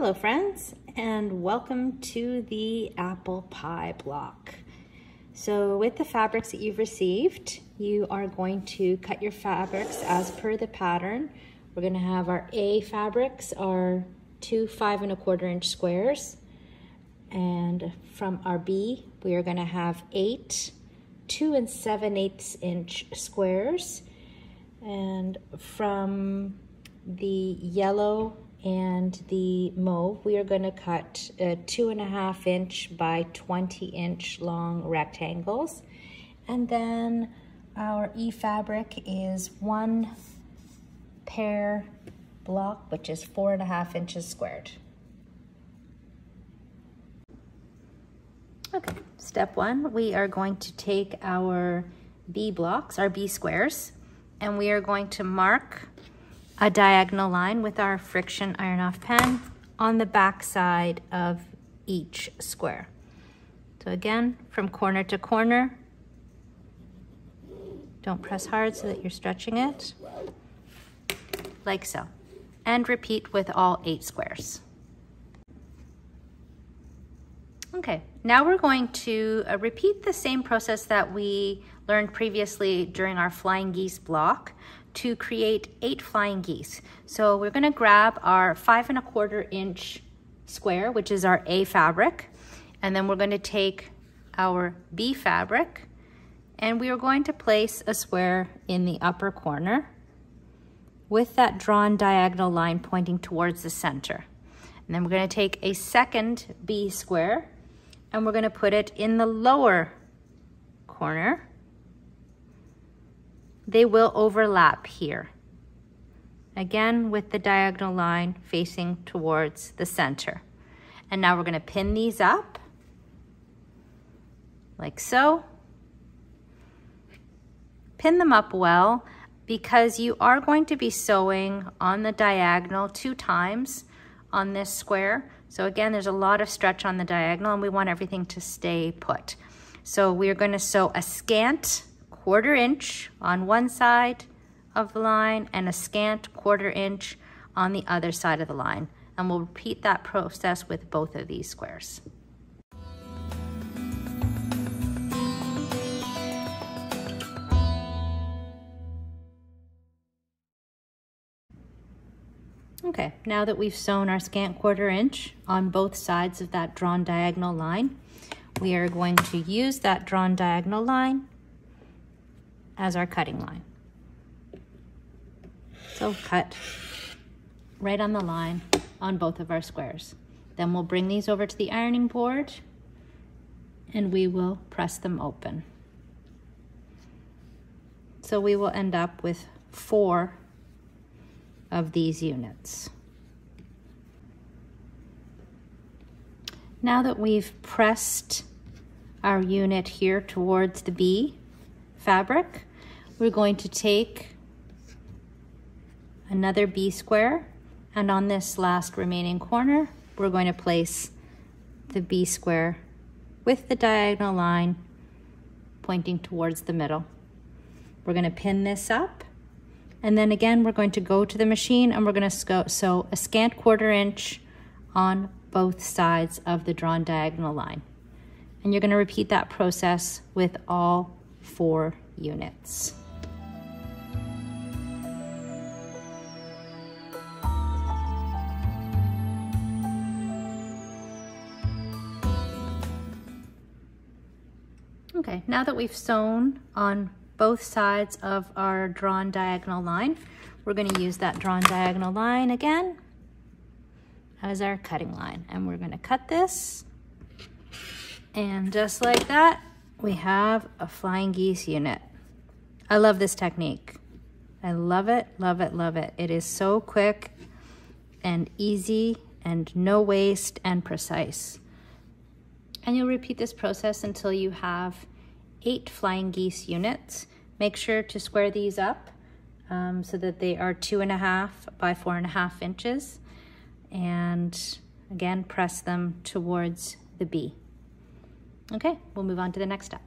Hello friends, and welcome to the apple pie block. So with the fabrics that you've received, you are going to cut your fabrics as per the pattern. We're going to have our A fabrics are 2 5 1/4 inch squares, and from our B we are going to have 8 2 7/8 inch squares, and from the yellow and the mauve, we are going to cut 2.5 inch by 20 inch long rectangles. And then our E fabric is 1 pair block, which is 4.5 inches squared. Okay, step 1, we are going to take our B blocks, our B squares, and we are going to mark a diagonal line with our friction iron off pen on the back side of each square. So again, from corner to corner, don't press hard so that you're stretching it, like so. And repeat with all 8 squares. Okay, now we're going to repeat the same process that we learned previously during our flying geese block to create 8 flying geese. So we're going to grab our 5 1/4 inch square, which is our A fabric, and then we're going to take our B fabric, and we are going to place a square in the upper corner with that drawn diagonal line pointing towards the center. And then we're going to take a second B square, and we're going to put it in the lower corner. They will overlap here. Again, with the diagonal line facing towards the center. And now we're going to pin these up, like so. Pin them up well, because you are going to be sewing on the diagonal 2 times on this square. So again, there's a lot of stretch on the diagonal, and we want everything to stay put. So we are going to sew a scant 1/4 inch on one side of the line and a scant 1/4 inch on the other side of the line. And we'll repeat that process with both of these squares. Okay, now that we've sewn our scant 1/4 inch on both sides of that drawn diagonal line, we are going to use that drawn diagonal line as our cutting line. So cut right on the line on both of our squares. Then we'll bring these over to the ironing board and we will press them open. So we will end up with 4 of these units. Now that we've pressed our unit here towards the B fabric, we're going to take another B square, and on this last remaining corner, we're going to place the B square with the diagonal line pointing towards the middle. We're going to pin this up, and then again, we're going to go to the machine and we're going to sew a scant 1/4 inch on both sides of the drawn diagonal line. And you're going to repeat that process with all 4 units. Okay, now that we've sewn on both sides of our drawn diagonal line, we're going to use that drawn diagonal line again as our cutting line. And we're going to cut this, and just like that, we have a flying geese unit. I love this technique. I love it, love it, love it. It is so quick and easy and no waste and precise. And you'll repeat this process until you have 8 flying geese units. Make sure to square these up so that they are 2.5 by 4.5 inches. And again, press them towards the B. Okay, we'll move on to the next step.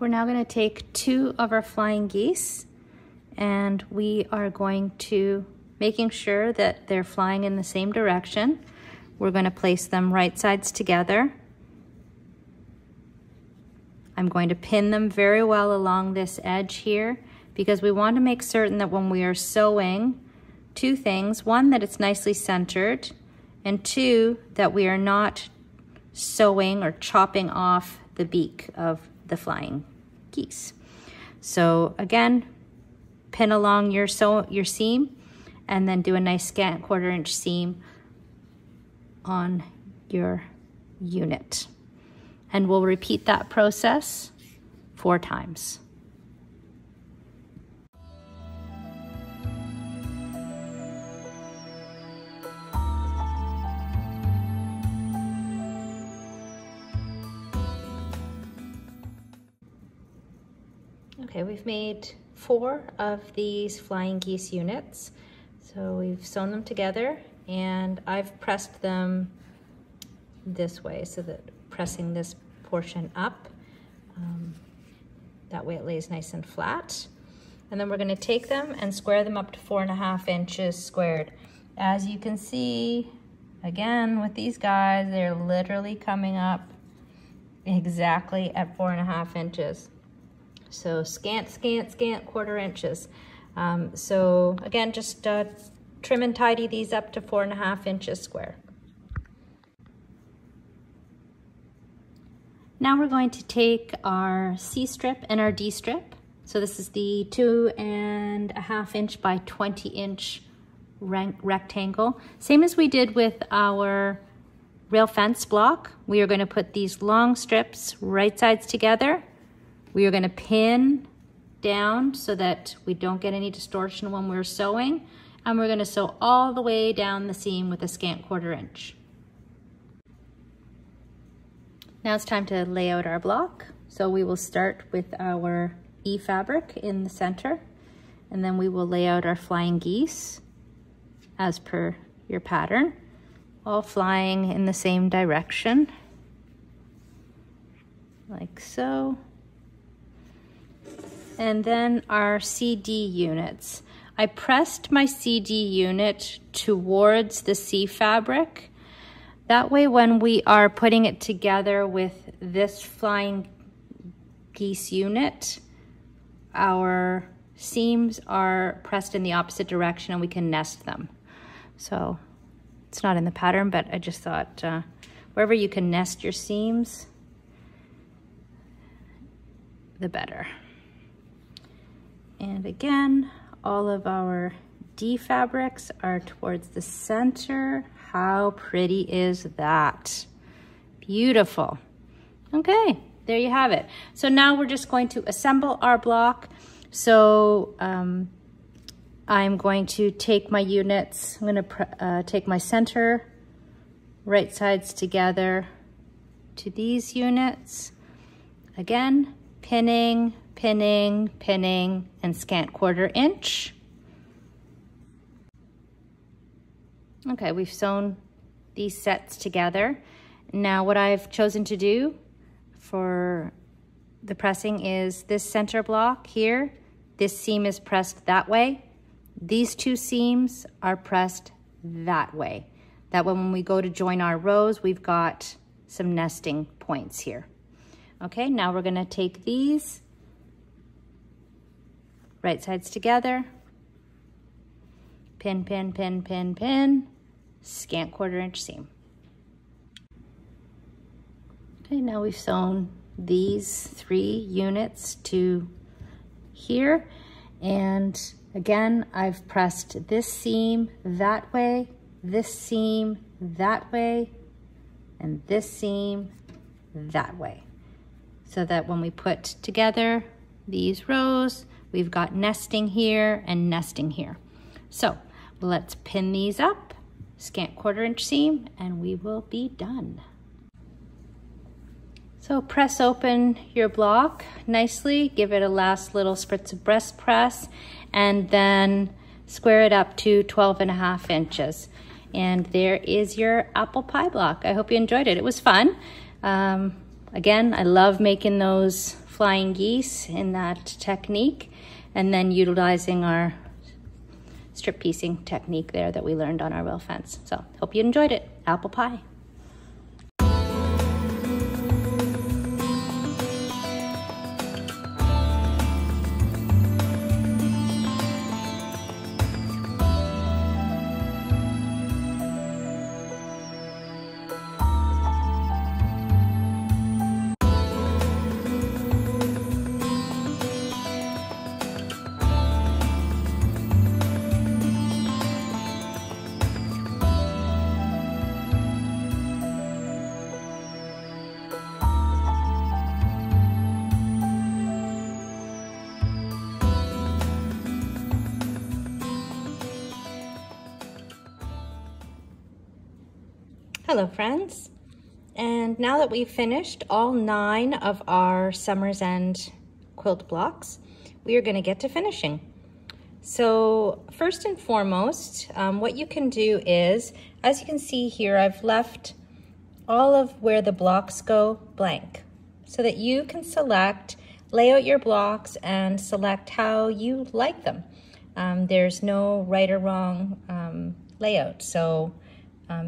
We're now going to take 2 of our flying geese, and we are going to making sure that they're flying in the same direction. We're going to place them right sides together. I'm going to pin them very well along this edge here because we want to make certain that when we are sewing, two things: one, that it's nicely centered, and two, that we are not sewing or chopping off the beak of the flying geese. So again, pin along your seam and then do a nice scant 1/4 inch seam on your unit. And we'll repeat that process 4 times. Okay, we've made 4 of these flying geese units. So we've sewn them together, and I've pressed them this way, so that pressing this portion up, that way it lays nice and flat. And then we're going to take them and square them up to 4.5 inches squared. As you can see, again with these guys, they're literally coming up exactly at 4.5 inches. So scant 1/4 inches. So again, just trim and tidy these up to 4.5 inches square. Now we're going to take our C strip and our D strip. So this is the 2.5 inch by 20 inch rectangle. Same as we did with our rail fence block. We are going to put these long strips right sides together. We are going to pin down so that we don't get any distortion when we're sewing. And we're going to sew all the way down the seam with a scant 1/4 inch. Now it's time to lay out our block. So we will start with our E fabric in the center, and then we will lay out our flying geese as per your pattern, all flying in the same direction, like so. And then our CD units. I pressed my CD unit towards the C fabric. That way when we are putting it together with this flying geese unit, our seams are pressed in the opposite direction and we can nest them. So it's not in the pattern, but I just thought wherever you can nest your seams, the better. And again, all of our D fabrics are towards the center. How pretty is that? Beautiful. Okay, there you have it. So now we're just going to assemble our block. So I'm going to take my units, I'm going to take my center right sides together to these units. Again, pinning, pinning, pinning, and scant 1/4 inch. Okay, we've sewn these sets together. Now what I've chosen to do for the pressing is this center block here, this seam is pressed that way. These 2 seams are pressed that way. That way when we go to join our rows, we've got some nesting points here. Okay, now we're gonna take these right sides together, pin, pin, pin, pin, pin, scant 1/4 inch seam. Okay, now we've sewn these 3 units to here, and again, I've pressed this seam that way, this seam that way, and this seam that way, so that when we put together these rows, we've got nesting here and nesting here. So let's pin these up, scant 1/4 inch seam, and we will be done. So press open your block nicely, give it a last little spritz of breast press, and then square it up to 12.5 inches. And there is your apple pie block. I hope you enjoyed it. It was fun. Again, I love making those flying geese in that technique, and then utilizing our strip piecing technique there that we learned on our rail fence. So hope you enjoyed it. Apple pie. Hello friends, and now that we've finished all 9 of our Summer's End quilt blocks, we are going to get to finishing. So first and foremost, what you can do is, as you can see here, I've left all of where the blocks go blank so that you can lay out your blocks and select how you like them. There's no right or wrong layout, so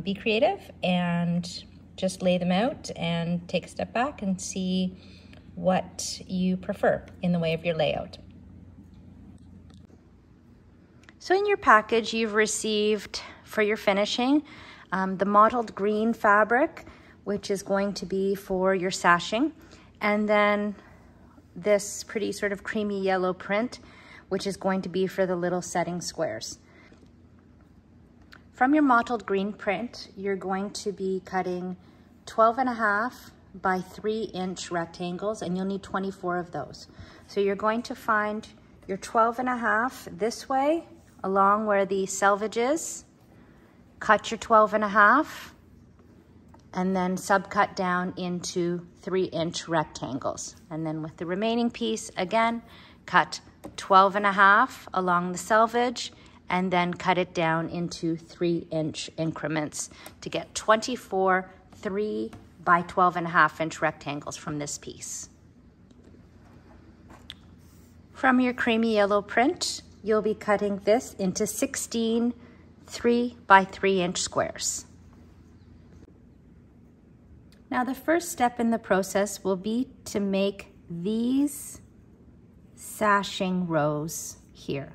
be creative and just lay them out and take a step back and see what you prefer in the way of your layout. So in your package, you've received for your finishing the mottled green fabric, which is going to be for your sashing, and then this pretty sort of creamy yellow print, which is going to be for the little setting squares. From your mottled green print, you're going to be cutting 12.5 by 3-inch rectangles, and you'll need 24 of those. So you're going to find your 12.5 this way, along where the selvage is, cut your 12.5, and then subcut down into 3-inch rectangles. And then with the remaining piece, again, cut 12.5 along the selvage, and then cut it down into 3-inch increments to get 24 3 by 12.5-inch rectangles from this piece. From your creamy yellow print, you'll be cutting this into 16 3 by 3-inch squares. Now the first step in the process will be to make these sashing rows here.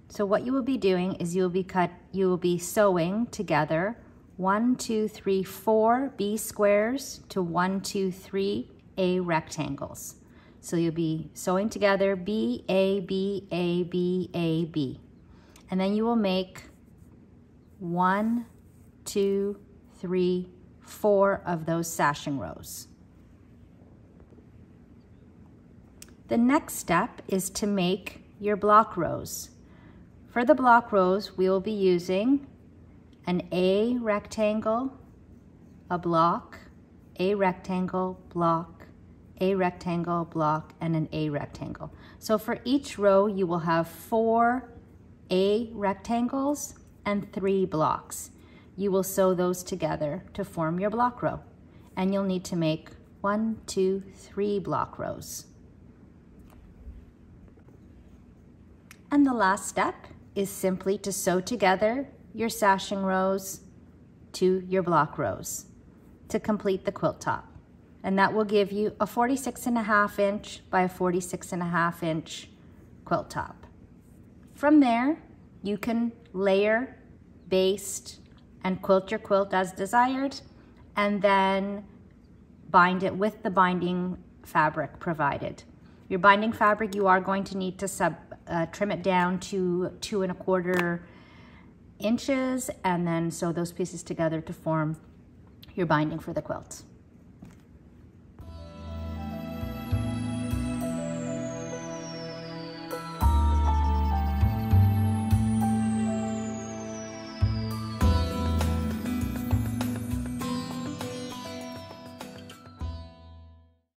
So what you will be doing is you will be sewing together 1, 2, 3, 4 B squares to 1, 2, 3 A rectangles. So you'll be sewing together B, A, B, A, B, A, B. And then you will make 1, 2, 3, 4 of those sashing rows. The next step is to make your block rows. For the block rows, we will be using an A rectangle, a block, A rectangle, block, A rectangle, block, and an A rectangle. So for each row, you will have 4 A rectangles and 3 blocks. You will sew those together to form your block row. And you'll need to make 1, 2, 3 block rows. And the last step is simply to sew together your sashing rows to your block rows to complete the quilt top. And that will give you a 46.5-inch by a 46.5-inch quilt top. From there, you can layer, baste, and quilt your quilt as desired, and then bind it with the binding fabric provided. Your binding fabric, you are going to need to trim it down to 2 1/4 inches, and then sew those pieces together to form your binding for the quilt.